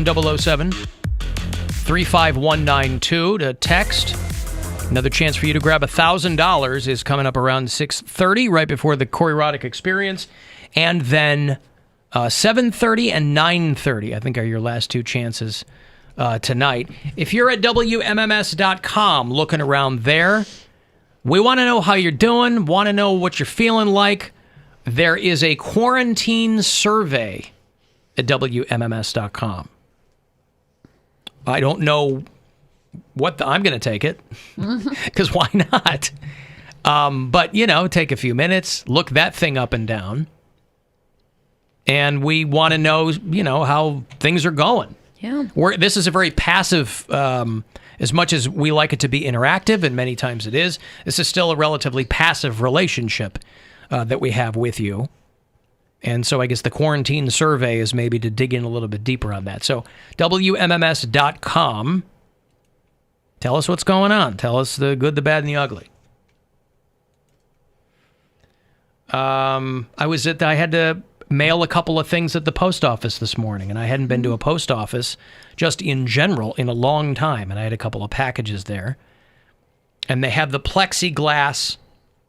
007 35192 to text. Another chance for you to grab $1,000 is coming up around 6:30, right before the Corey Roddick Experience. And then 7:30 and 9:30, I think, are your last two chances tonight. If you're at WMMS.com looking around there, we want to know how you're doing, want to know what you're feeling like. There is a quarantine survey at WMMS.com. I don't know I'm going to take it, because why not? But, take a few minutes, look that thing up and down, and we want to know, how things are going. Yeah. This is a very passive, as much as we like it to be interactive, and many times it is, this is still a relatively passive relationship that we have with you. And so I guess the quarantine survey is maybe to dig in a little bit deeper on that. So WMMS.com. Tell us what's going on. Tell us the good, the bad, and the ugly. I had to mail a couple of things at the post office this morning, and I hadn't been to a post office just in general in a long time, and I had a couple of packages there. And they have the plexiglass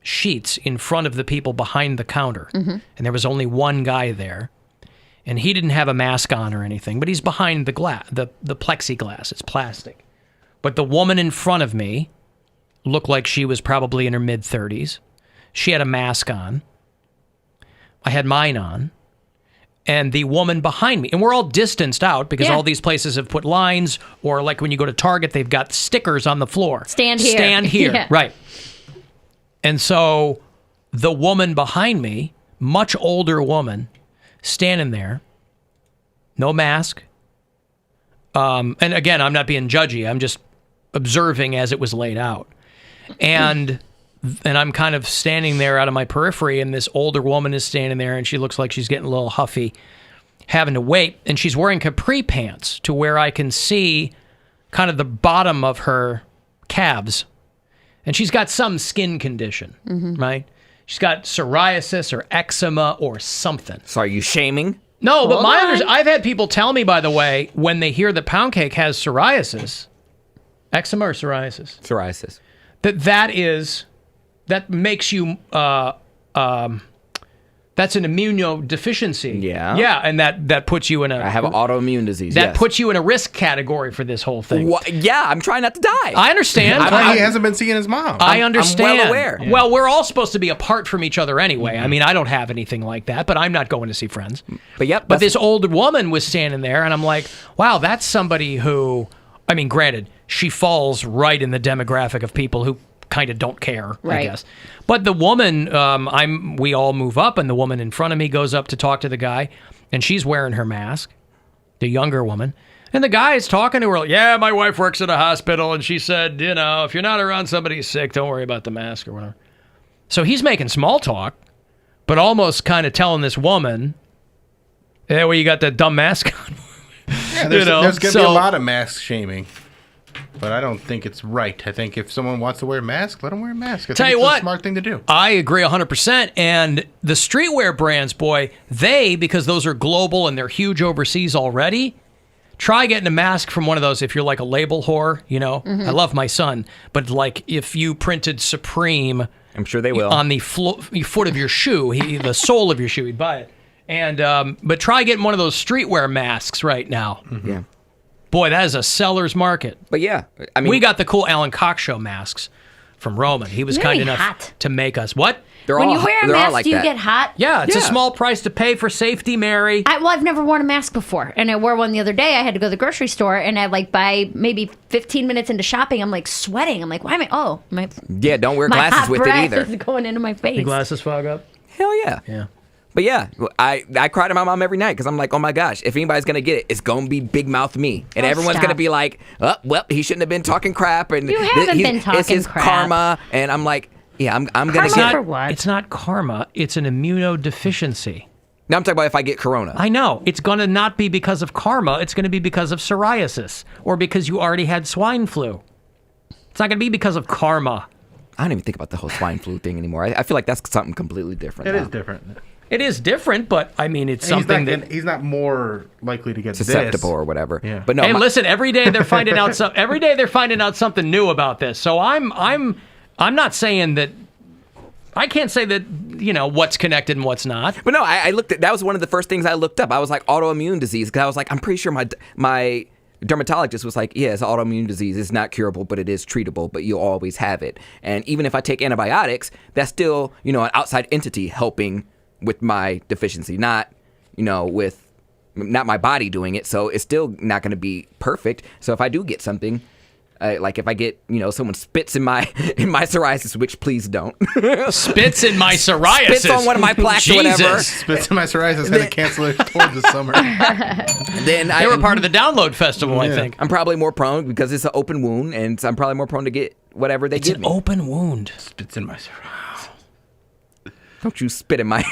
sheets in front of the people behind the counter. And there was only one guy there, and he didn't have a mask on or anything, but he's behind the plexiglass. It's plastic. But the woman in front of me looked like she was probably in her mid-30s. She had a mask on. I had mine on. And the woman behind me, and we're all distanced out because all these places have put lines, or like when you go to Target, they've got stickers on the floor. Stand here. Stand here. Yeah. Right. And so the woman behind me, much older woman, standing there, no mask. And again, I'm not being judgy. I'm just observing as it was laid out. And I'm kind of standing there out of my periphery, and this older woman is standing there, and she looks like she's getting a little huffy, having to wait. And she's wearing capri pants to where I can see kind of the bottom of her calves. And she's got some skin condition, right? She's got psoriasis or eczema or something. So are you shaming? No, but I've had people tell me, by the way, when they hear that Poundcake has psoriasis, eczema or psoriasis? Psoriasis. That makes you, that's an immunodeficiency. Yeah. Yeah, and that puts you in I have autoimmune disease, That puts you in a risk category for this whole thing. Yeah, I'm trying not to die. I understand. He hasn't been seeing his mom. I understand. I'm well aware. Yeah. Well, we're all supposed to be apart from each other anyway. I mean, I don't have anything like that, but I'm not going to see friends. But this older woman was standing there, and I'm like, wow, that's somebody who, I mean, granted, she falls right in the demographic of people who kind of don't care, I guess. But the woman, we all move up, and the woman in front of me goes up to talk to the guy, and she's wearing her mask, the younger woman. And the guy is talking to her, like, yeah, my wife works at a hospital, and she said, if you're not around somebody who's sick, don't worry about the mask or whatever. So he's making small talk, but almost kind of telling this woman, hey, well, you got that dumb mask on. Yeah, there's going to be a lot of mask shaming. But I don't think it's right. I think if someone wants to wear a mask, let them wear a mask. Tell you what, a smart thing to do. I agree 100%. And the streetwear brands, boy, because those are global and they're huge overseas already, try getting a mask from one of those if you're like a label whore, I love my son, but like if you printed Supreme, I'm sure they will, on the foot of your shoe, the sole of your shoe, he'd buy it. And but try getting one of those streetwear masks right now. Yeah. Boy, that is a seller's market. But yeah, I mean, we got the cool Alan Cox Show masks from Roman. He was kind enough to make us. What? When you wear a mask, like do you that. get hot? Yeah, it's a small price to pay for safety, Mary. I've never worn a mask before, and I wore one the other day. I had to go to the grocery store, and by maybe 15 minutes into shopping, I'm like sweating. I'm like, why am I? Yeah, don't wear my glasses hot with it breath either. is going into my face. Your glasses fog up? Hell yeah. Yeah. But yeah, I cry to my mom every night because I'm like, oh my gosh, if anybody's going to get it, it's going to be big mouth me. And everyone's going to be like, oh, well, he shouldn't have been talking crap. And you haven't been talking it's his crap. karma. And I'm like, yeah, I'm going to get for what? It's not karma. It's an immunodeficiency. Now I'm talking about if I get corona. I know. It's going to not be because of karma. It's going to be because of psoriasis or because you already had swine flu. It's not going to be because of karma. I don't even think about the whole swine flu thing anymore. I feel like that's something completely different. It now. is different. It is different, but I mean, it's something that he's not more likely to get susceptible or whatever. Yeah. But no. Hey, listen, every day they're finding out something new about this. So I'm not saying that. I can't say that, what's connected and what's not. But no, I looked at, that was one of the first things I looked up. I was like, autoimmune disease, because I was like, I'm pretty sure my dermatologist was like, yeah, it's an autoimmune disease. It's not curable, but it is treatable, but you'll always have it. And even if I take antibiotics, that's still, an outside entity helping with my deficiency, not my body doing it. So it's still not going to be perfect. So if I do get something, like if I get, someone spits in my psoriasis, which please don't. Spits in my psoriasis. Spits on one of my plaques or whatever. Spits in my psoriasis. Had to cancel it towards the summer. Then they were part of the Download Festival, I think. I'm probably more prone because it's an open wound, and so I'm probably more prone to get whatever they give me. It's an open wound. Spits in my psoriasis. Don't you spit on my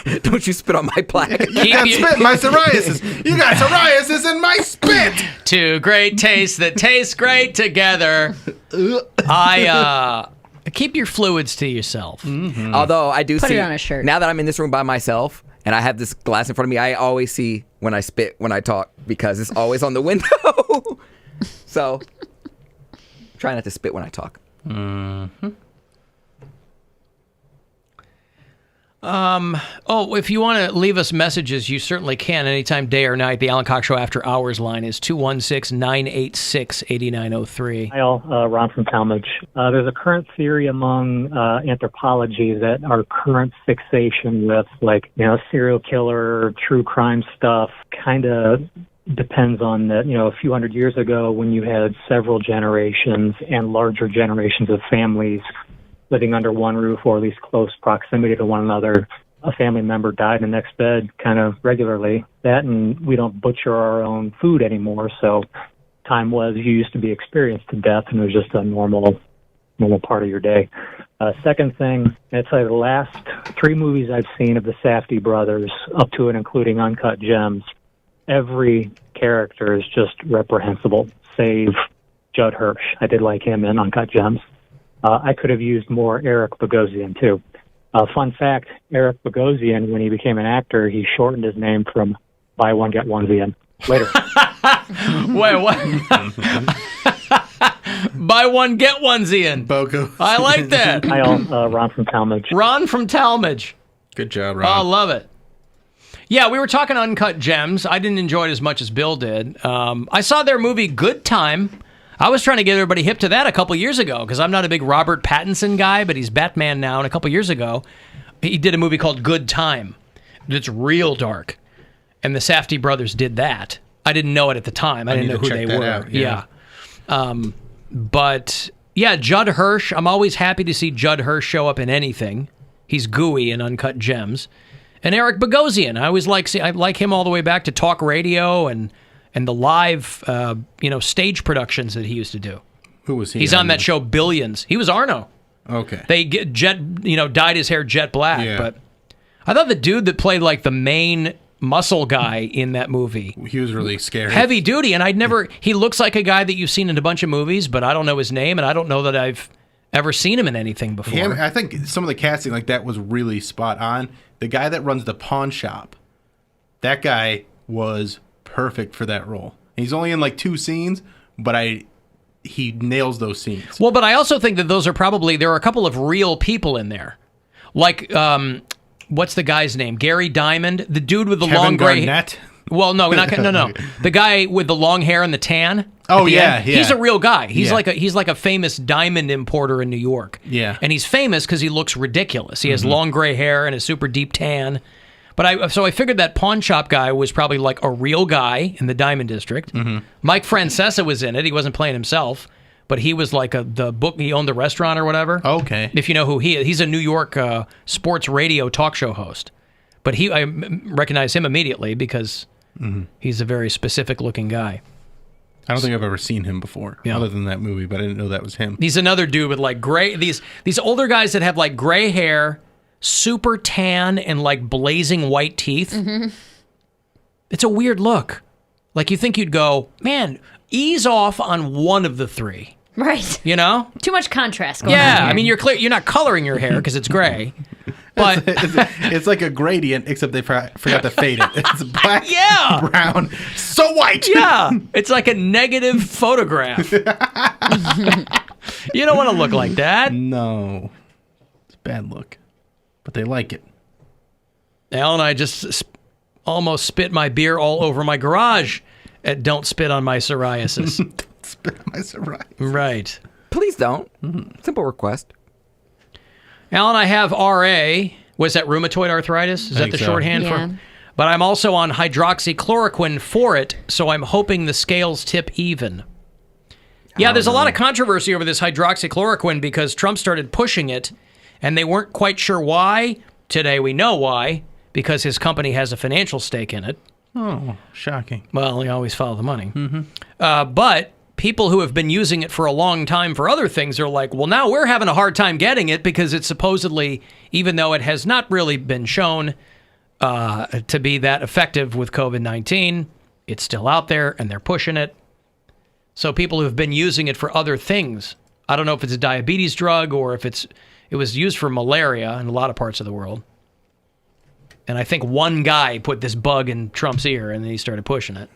plaque. You got spit in my psoriasis. You got psoriasis in my spit. Two great tastes that taste great together. Keep your fluids to yourself. Mm-hmm. Although I do Put see it on a shirt. Now that I'm in this room by myself and I have this glass in front of me, I always see when I spit when I talk because it's always on the window. So try not to spit when I talk. Mm-hmm. If you want to leave us messages, you certainly can anytime, day or night. The Alan Cox Show After Hours line is 216-986-8903. Hi, all. Ron from Talmadge. There's a current theory among anthropology that our current fixation with, serial killer, true crime stuff kind of depends on that, a few hundred years ago when you had several generations and larger generations of families living under one roof or at least close proximity to one another, a family member died in the next bed kind of regularly. That and we don't butcher our own food anymore, so time was you used to be experienced to death and it was just a normal part of your day. Second thing, it's like the last 3 movies I've seen of the Safdie brothers, up to and including Uncut Gems, every character is just reprehensible, save Judd Hirsch. I did like him in Uncut Gems. I could have used more Eric Bogosian, too. Fun fact, Eric Bogosian, when he became an actor, he shortened his name from Buy One, Get Onesie. Later. Wait, what? Buy one, get onesie. Bogo. I like that. Hi, all. Ron from Talmadge. Ron from Talmadge. Good job, Ron. Oh, love it. Yeah, we were talking Uncut Gems. I didn't enjoy it as much as Bill did. I saw their movie Good Time. I was trying to get everybody hip to that a couple years ago because I'm not a big Robert Pattinson guy, but he's Batman now. And a couple years ago, he did a movie called Good Time. It's real dark. And the Safdie brothers did that. I didn't know it at the time. I didn't know who they were. Out, yeah. But, yeah, Judd Hirsch. I'm always happy to see Judd Hirsch show up in anything. He's gooey in Uncut Gems. And Eric Bogosian. I like him all the way back to talk radio and the live, stage productions that he used to do. Who was he? He's on that show Billions. He was Arno. Okay. They dyed his hair jet black. Yeah. But I thought the dude that played like the main muscle guy in that movie, he was really scary. heavy duty, and he looks like a guy that you've seen in a bunch of movies, but I don't know his name, and I don't know that I've ever seen him in anything before. I think some of the casting like that was really spot on. The guy that runs the pawn shop, that guy was perfect for that role. He's only in like 2 scenes, but he nails those scenes. Well, but I also think that there are a couple of real people in there. Like, what's the guy's name? Gary Diamond, the dude with the Kevin long gray Garnett? Well, no. The guy with the long hair and the tan. Oh yeah, yeah. He's a real guy. He's like a famous diamond importer in New York. Yeah. And he's famous because he looks ridiculous. He has long gray hair and a super deep tan. But I figured that pawn shop guy was probably like a real guy in the Diamond District. Mm-hmm. Mike Francesa was in it. He wasn't playing himself, but he was like he owned the restaurant or whatever. Okay. If you know who he is. He's a New York sports radio talk show host. But I recognize him immediately because he's a very specific looking guy. I don't think I've ever seen him before, other than that movie, but I didn't know that was him. He's another dude with like gray, these older guys that have like gray hair, super tan, and like blazing white teeth. Mm-hmm. It's a weird look. Like you think you'd go, man, ease off on one of the 3. Right. You know? Too much contrast going on Yeah, here. I mean, you're not coloring your hair because it's gray. But It's like a gradient, except they forgot to fade it. It's black, Yeah. brown, so white. yeah, it's like a negative photograph. You don't want to look like that. No. It's a bad look. But they like it. Al and I just almost spit my beer all over my garage at Don't Spit on My Psoriasis. Spit on my psoriasis. Right. Please don't. Simple request. Al and I have RA. Was that rheumatoid arthritis? Is that think the so. shorthand Yeah. for? But I'm also on hydroxychloroquine for it, so I'm hoping the scales tip even. Yeah, there's a lot of controversy over this hydroxychloroquine because Trump started pushing it, and they weren't quite sure why. Today we know why, because his company has a financial stake in it. Oh, shocking. Well, you always follow the money. But people who have been using it for a long time for other things are like, well, now we're having a hard time getting it because it's supposedly, even though it has not really been shown to be that effective with COVID-19, it's still out there and they're pushing it. So people who have been using it for other things, I don't know if it's a diabetes drug or if it was used for malaria in a lot of parts of the world. And I think one guy put this bug in Trump's ear and then he started pushing it.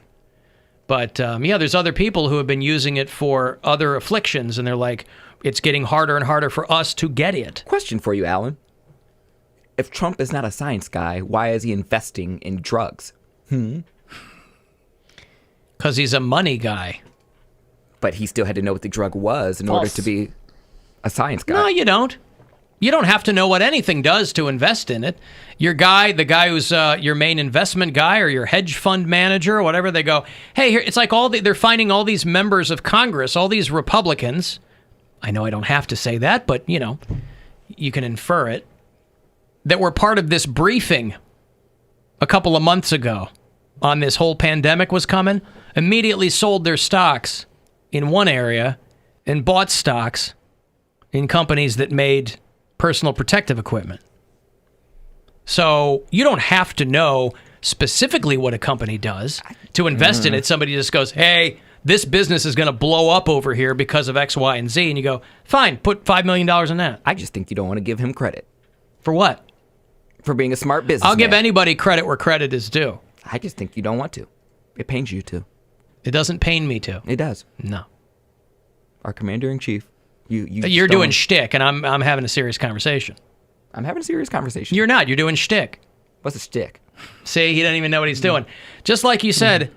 But yeah, there's other people who have been using it for other afflictions and they're like, it's getting harder and harder for us to get it. Question for you, Alan. If Trump is not a science guy, why is he investing in drugs? Because he's a money guy. But he still had to know what the drug was in order to be a science guy. No, you don't. You don't have to know what anything does to invest in it. Your guy, the guy who's your main investment guy or your hedge fund manager or whatever, they go, hey, here, it's like they're finding all these members of Congress, all these Republicans. I know I don't have to say that, but, you know, you can infer it, that were part of this briefing a couple of months ago on this whole pandemic was coming, immediately sold their stocks in one area and bought stocks in companies that made personal protective equipment. So you don't have to know specifically what a company does to invest in it. Somebody just goes, hey, this business is going to blow up over here because of X, Y, and Z. And you go, fine, put $5 million in that. I just think you don't want to give him credit For what? for being a smart businessman. I'll give anybody credit where credit is due. I just think you don't want to. It pains you to. It doesn't pain me to. It does. No. Our commander-in-chief. You're doing shtick, and I'm having a serious conversation. I'm having a serious conversation. You're not. You're doing shtick. What's a stick? See, he doesn't even know what he's doing. Just like you said,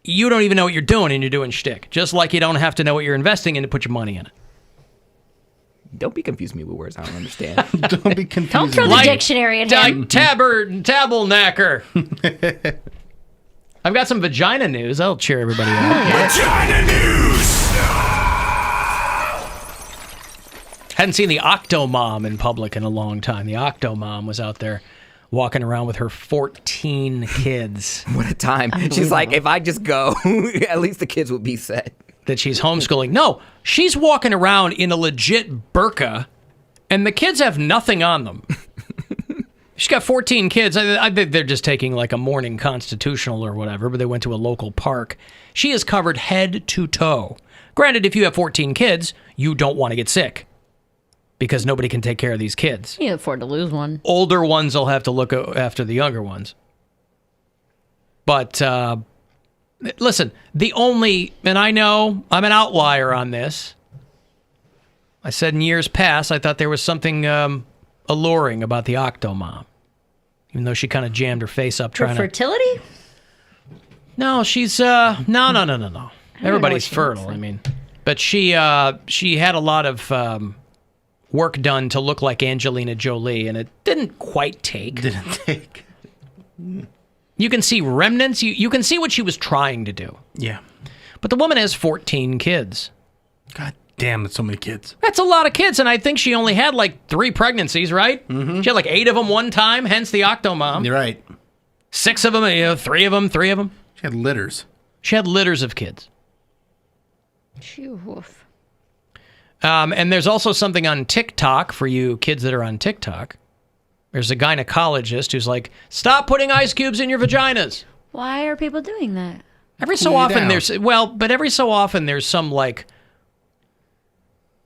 you don't even know what you're doing, and you're doing shtick. Just like you don't have to know what you're investing in to put your money in it. Don't be confusing me with words I don't understand. Don't be confused. Don't throw the dictionary at him. Tabernacle. I've got some vagina news. I'll cheer everybody up. Vagina news. Hadn't seen the Octomom in public in a long time. The Octomom was out there walking around with her 14 kids What a time. She's like, if I just go, at least the kids will be set. that she's homeschooling. No, she's walking around in a legit burqa, and the kids have nothing on them. She's got 14 kids. I think they're just taking like a morning constitutional or whatever, but they went to a local park. She is covered head to toe. Granted, if you have 14 kids, you don't want to get sick because nobody can take care of these kids. You can afford to lose one. Older ones will have to look after the younger ones. But listen, and I know I'm an outlier on this. I said in years past, I thought there was something alluring about the Octomom, even though she kind of jammed her face up For trying fertility? No, she's no. Everybody's fertile. I mean, but she had a lot of work done to look like Angelina Jolie, and it didn't quite take. Didn't take. You can see remnants. You can see what she was trying to do. Yeah. But the woman has 14 kids. God damn, that's so many kids. That's a lot of kids, and I think she only had like 3 pregnancies, right? Mm-hmm. She had like 8 of them one time, hence the Octomom. You're right. 6 of them, 3 of them. She had litters. She had litters of kids. Phew. And there's also something on TikTok for you kids that are on TikTok. There's a gynecologist who's like, stop putting ice cubes in your vaginas. Why are people doing that? Every so Cool you often down. there's some like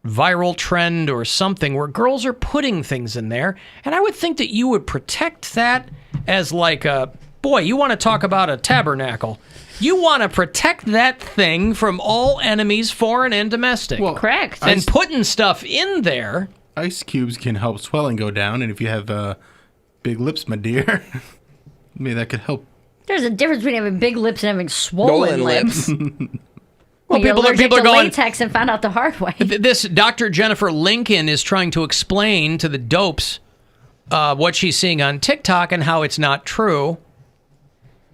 viral trend or something where girls are putting things in there, and I would think that you would protect that as like a, boy, you want to talk about a tabernacle. You want to protect that thing from all enemies, foreign and domestic. Well, Correct. And putting stuff in there. Ice cubes can help swelling go down, and if you have big lips, my dear, maybe that could help. There's a difference between having big lips and having swollen lips. Well, people are to going latex and found out the hard way. This Dr. Jennifer Lincoln is trying to explain to the dopes what she's seeing on TikTok and how it's not true.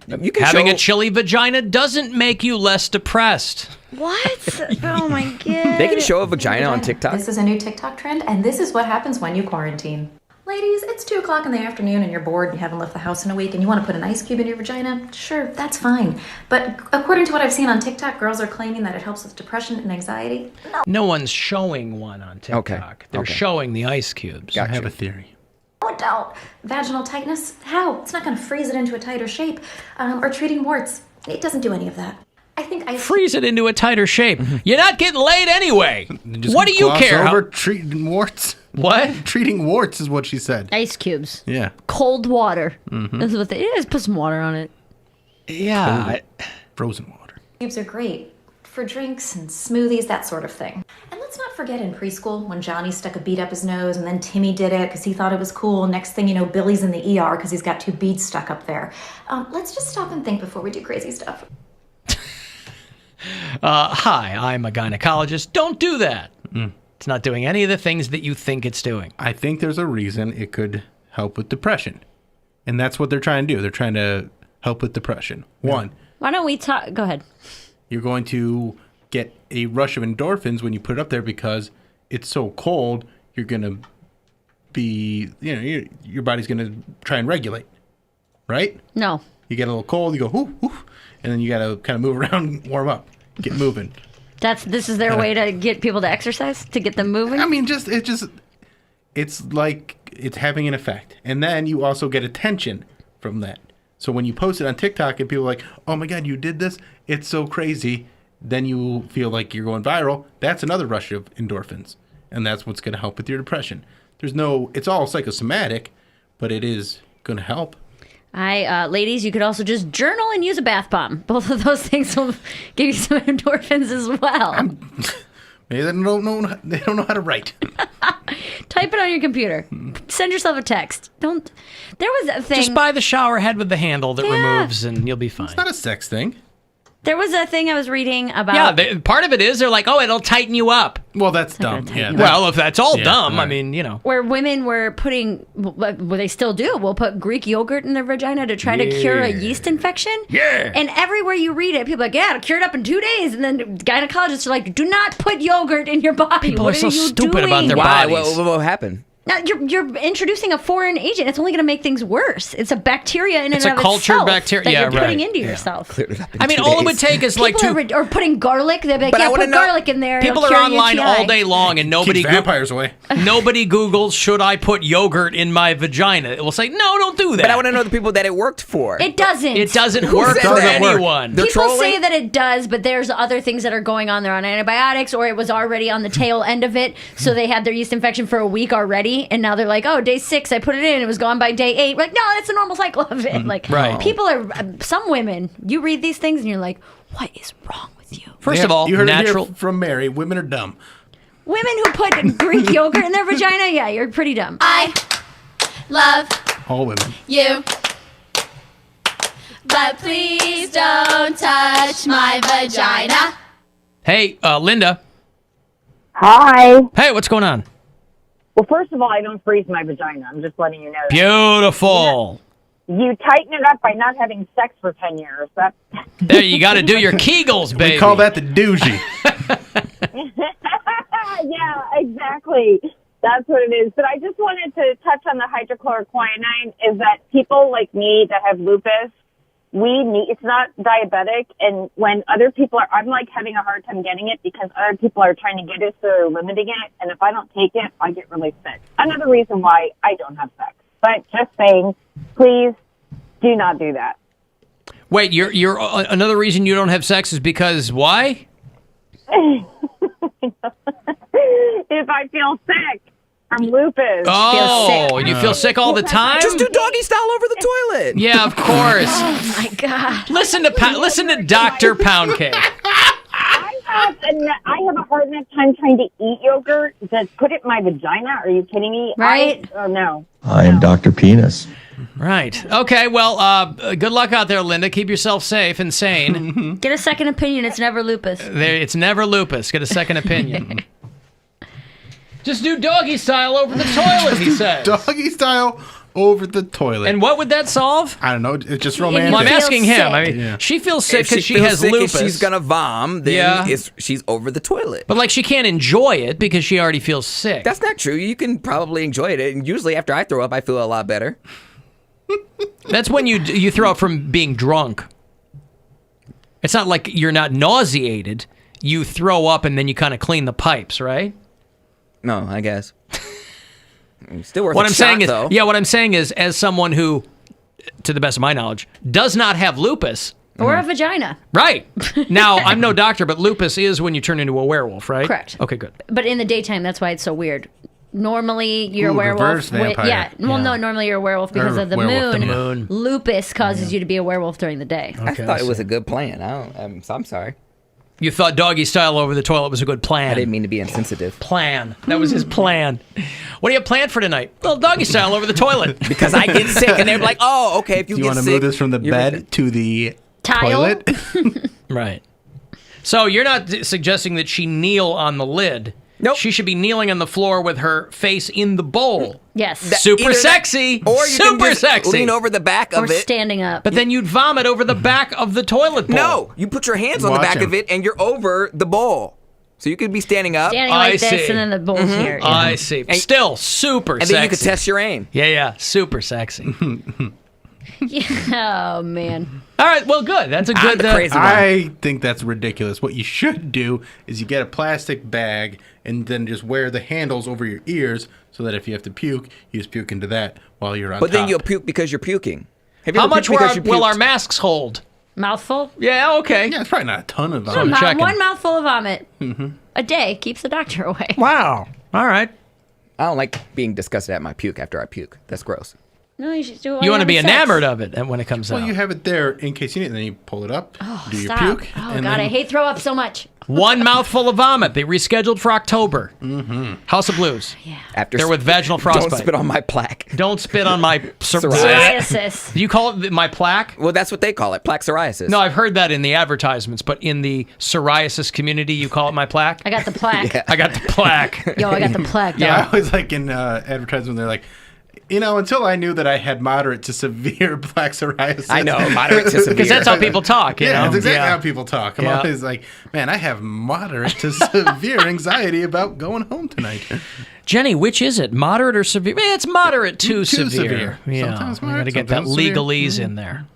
You can Having show, a chilly vagina doesn't make you less depressed. What? Oh my god. They can show a vagina on TikTok. This is a new TikTok trend, and this is what happens when you quarantine. Ladies, it's 2 o'clock in the afternoon and you're bored and you haven't left the house in a week and you want to put an ice cube in your vagina? Sure, that's fine. But according to what I've seen on TikTok, girls are claiming that it helps with depression and anxiety. No one's showing one on TikTok. Okay. They're showing the ice cubes. Gotcha. I have a theory. No doubt. Vaginal tightness? How? It's not going to freeze it into a tighter shape. Or treating warts. It doesn't do any of that. I think ice Freeze it into a tighter shape. You're not getting laid anyway. Just What do you gloss care? Over treating warts. What? Treating warts is what she said. Ice cubes. Yeah. Cold water. That's what they just put some water on it. Yeah. Frozen water. cubes are great for drinks and smoothies, that sort of thing. And let's not forget in preschool when Johnny stuck a bead up his nose and then Timmy did it because he thought it was cool. Next thing you know, Billy's in the ER because he's got 2 beads stuck up there. Let's just stop and think before we do crazy stuff. Hi, I'm a gynecologist. Don't do that. It's not doing any of the things that you think it's doing. I think there's a reason it could help with depression. And that's what they're trying to do. They're trying to help with depression. One, Why don't we talk? Go ahead. you're going to get a rush of endorphins when you put it up there because it's so cold, you're going to be, your body's going to try and regulate, right? No. You get a little cold, you go, whoo, whoo, and then you got to kind of move around, warm up, get moving. This is their way to get people to exercise, to get them moving. I mean, it's like it's having an effect. And then you also get attention from that. So when you post it on TikTok and people are like, oh my God, you did this? It's so crazy. Then you feel like you're going viral. That's another rush of endorphins. And that's what's going to help with your depression. It's all psychosomatic, but it is going to help. Ladies, you could also just journal and use a bath bomb. Both of those things will give you some endorphins as well. Maybe they don't know how to write. Type it on your computer. Send yourself a text. There was a thing. Just buy the shower head with the handle that removes, and you'll be fine. It's not a sex thing. There was a thing I was reading about. Yeah, part of it is they're like, oh, it'll tighten you up. Well, that's dumb. Yeah. Well, if that's all dumb, right. I mean, Where women were putting, well, they still do, will put Greek yogurt in their vagina to try to cure a yeast infection. Yeah. And everywhere you read it, people are like, yeah, it'll cure it up in 2 days. And then gynecologists are like, do not put yogurt in your body. People What are so you stupid about doing? their Why? bodies. What happened? Now, you're introducing a foreign agent. It's only going to make things worse. It's a bacteria in It's and a of cultured itself bacteria. that Yeah, you're putting right. into Yeah. yourself. Cleared it up in I mean, 2 all it would days. take is like People two. or putting garlic. They'll be like, But I yeah, wanna put know- garlic in there. People it'll are cure your online UTI. all day long, and nobody Keeps vampires away. nobody Googles, should I put yogurt in my vagina? It will say, no, don't do that. But I want to know the people that it worked for. It doesn't. It doesn't Who work said for that? anyone. They're People trolling? say that it does, but there's other things that are going on. They're on antibiotics, or it was already on the tail end of it, so they had their yeast infection for a week already, and now they're like, oh, day 6, I put it in, it was gone by day 8. We're like, no, that's the normal cycle of it. Like, Right. people are, some women, you read these things and you're like, what is wrong with you? First of all, you heard natural. it here from Mary. Women are dumb. Women who put Greek yogurt in their vagina, yeah, you're pretty dumb. I love All women. you, but please don't touch my vagina. Hey, Linda. Hi. Hey, what's going on? Well, first of all, I don't freeze my vagina. I'm just letting you know that. Beautiful. You tighten it up by not having sex for 10 years. That's There, you got to do your Kegels, baby. We call that the doogie. yeah, exactly. That's what it is. But I just wanted to touch on the hydrochloroquinine is that people like me that have lupus, it's not diabetic. And when other people I'm like having a hard time getting it because other people are trying to get it, so they're limiting it. And if I don't take it, I get really sick. Another reason why I don't have sex. But just saying, please do not do that. Wait, you're another reason you don't have sex is because why? if I feel sick from lupus. Oh, you feel sick all the time? Just do doggy style over the toilet. Yeah, of course. Oh my God. Listen to Dr. Poundcake. I have a hard enough time trying to eat yogurt. Just put it in my vagina. Are you kidding me? Right? No. I am Dr. Penis. Right. Okay, well, good luck out there, Linda. Keep yourself safe and sane. Get a second opinion. It's never lupus. It's never lupus. Get a second opinion. Just do doggy style over the toilet, he says. Doggy style over the toilet. And what would that solve? I don't know. It's just romantic. Well, I'm asking him. sick. I mean, she feels sick because she has sick, lupus. if she's gonna vom, then she's over the toilet. But like she can't enjoy it because she already feels sick. That's not true. You can probably enjoy it. And usually after I throw up, I feel a lot better. That's when you throw up from being drunk. It's not like you're not nauseated. You throw up and then you kind of clean the pipes, right? No, I guess. Still worth What a I'm shot, saying is, though. what I'm saying is, as someone who, to the best of my knowledge, does not have lupus. Or a vagina. Right. Now, I'm no doctor, but lupus is when you turn into a werewolf, right? Correct. Okay, good. But in the daytime, that's why it's so weird. Normally, you're a werewolf. reverse vampire. No, normally you're a werewolf because of the werewolf, moon. the moon. Lupus causes you to be a werewolf during the day. I thought it was a good plan. I'm sorry. You thought doggy style over the toilet was a good plan. I didn't mean to be insensitive. Plan. That was his plan. What do you have planned for tonight? Well, doggy style over the toilet. Because I get sick, and they're like, "Oh, okay. If you Do you get want to sick, move this from the bed to the Tile? toilet? Right. So you're not suggesting that she kneel on the lid. Nope. She should be kneeling on the floor with her face in the bowl. Yes. Super Either that- sexy. or you super can just sexy. lean over the back Or of it. standing up. But then you'd vomit over the back of the toilet bowl. No, you put your hands on the Watch back him. of it, and you're over the bowl. So you could be standing up, Standing like I this, see. and then the bowl's here. Yeah. I see. Still super and sexy. then you could test your aim. Yeah, super sexy. Oh, man. All right, well, good. That's a I'm good. the crazy one. I think that's ridiculous. What you should do is you get a plastic bag and then just wear the handles over your ears so that if you have to puke, you just puke into that while you're on But then top. you'll puke because you're puking. Have you How ever much puked because you will puked? our masks hold? Mouthful? Yeah, okay. Yeah, it's probably not a ton of I'm them. checking. One mouthful of vomit a day keeps the doctor away. Wow. All right. I don't like being disgusted at my puke after I puke. That's gross. No, you should do it. You want to be enamored of it when it comes Well, out. you have it there in case you need it, and then you pull it up, do your Stop. puke. Oh, and God, then I hate throw up so much. One mouthful of vomit. They rescheduled for October. Mm-hmm. House of Blues. After They're with vaginal frostbite. Don't spit on my plaque. Don't spit on my Psoriasis. You call it my plaque? Well, that's what they call it, plaque psoriasis. No, I've heard that in the advertisements, but in the psoriasis community, you call it my plaque? I got the plaque. Yeah. I got the plaque. Yo, I got the plaque. Dog. I always like in advertisement, they're like, until I knew that I had moderate to severe plaque psoriasis. I know, moderate to severe. Because that's how people talk, you know? That's exactly how people talk. I'm Yeah. always like, man, I have moderate to severe anxiety about going home tonight. Jenny, which is it? Moderate or severe? It's moderate to severe. Yeah, Sometimes we got moderate, to get that sometimes severe. legalese in there.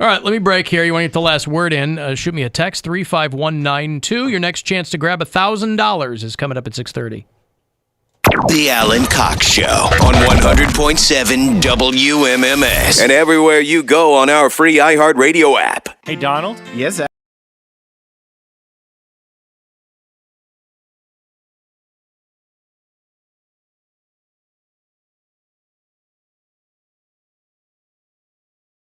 All right, let me break here. You want to get the last word in? Shoot me a text, 35192. Your next chance to grab $1,000 is coming up at 6:30. The Alan Cox Show on 100.7 WMMS and everywhere you go on our free iHeartRadio app. Hey, Donald? Yes,